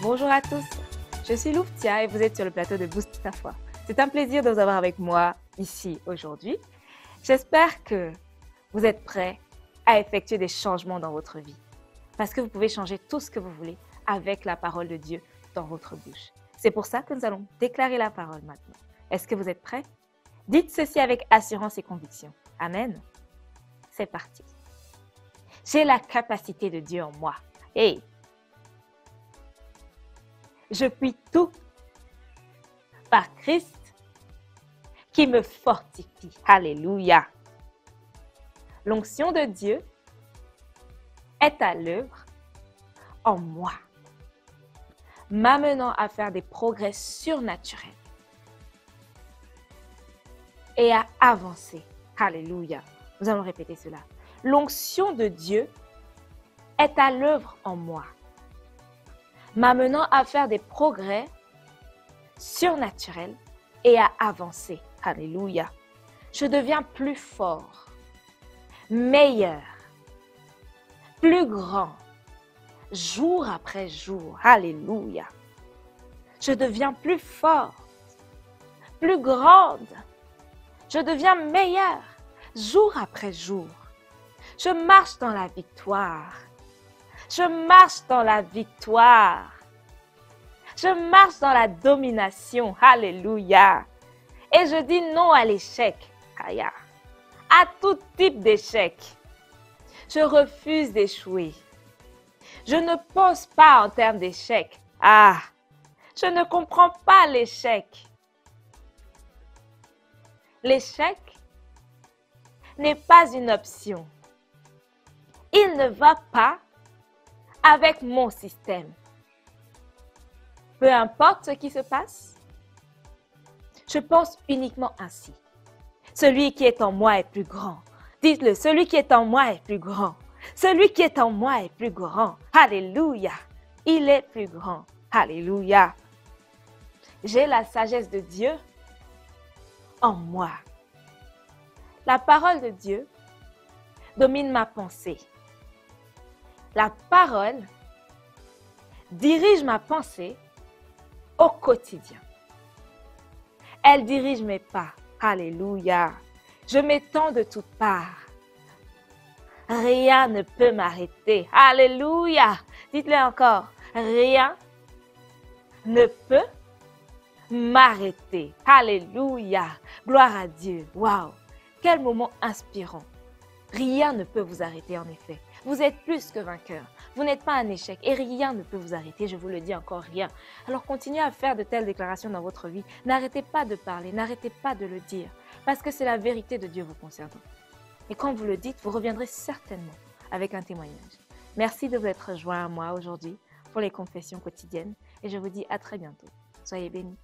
Bonjour à tous, je suis Louftia et vous êtes sur le plateau de Boost ta foi. C'est un plaisir de vous avoir avec moi ici aujourd'hui. J'espère que vous êtes prêts à effectuer des changements dans votre vie parce que vous pouvez changer tout ce que vous voulez avec la parole de Dieu dans votre bouche. C'est pour ça que nous allons déclarer la parole maintenant. Est-ce que vous êtes prêts? Dites ceci avec assurance et conviction. Amen. C'est parti. J'ai la capacité de Dieu en moi. Hey! Je puis tout par Christ qui me fortifie. Alléluia. L'onction de Dieu est à l'œuvre en moi, m'amenant à faire des progrès surnaturels et à avancer. Alléluia. Nous allons répéter cela. L'onction de Dieu est à l'œuvre en moi, m'amenant à faire des progrès surnaturels et à avancer. Alléluia. Je deviens plus fort, meilleur, plus grand, jour après jour. Alléluia. Je deviens plus fort, plus grande. Je deviens meilleure, jour après jour. Je marche dans la victoire. Je marche dans la victoire. Je marche dans la domination. Alléluia. Et je dis non à l'échec. À tout type d'échec. Je refuse d'échouer. Je ne pense pas en termes d'échec. Je ne comprends pas l'échec. L'échec n'est pas une option. Il ne va pas avec mon système. Peu importe ce qui se passe, je pense uniquement ainsi. Celui qui est en moi est plus grand. Dites-le, celui qui est en moi est plus grand. Celui qui est en moi est plus grand. Alléluia. Il est plus grand. Alléluia. J'ai la sagesse de Dieu en moi. La parole de Dieu domine ma pensée. La parole dirige ma pensée au quotidien. Elle dirige mes pas. Alléluia. Je m'étends de toutes parts. Rien ne peut m'arrêter. Alléluia. Dites-le encore. Rien ne peut m'arrêter. Alléluia. Gloire à Dieu. Waouh. Quel moment inspirant. Rien ne peut vous arrêter en effet. Vous êtes plus que vainqueur. Vous n'êtes pas un échec et rien ne peut vous arrêter. Je vous le dis encore, rien. Alors continuez à faire de telles déclarations dans votre vie. N'arrêtez pas de parler, n'arrêtez pas de le dire parce que c'est la vérité de Dieu vous concernant. Et quand vous le dites, vous reviendrez certainement avec un témoignage. Merci de vous être joint à moi aujourd'hui pour les confessions quotidiennes et je vous dis à très bientôt. Soyez bénis.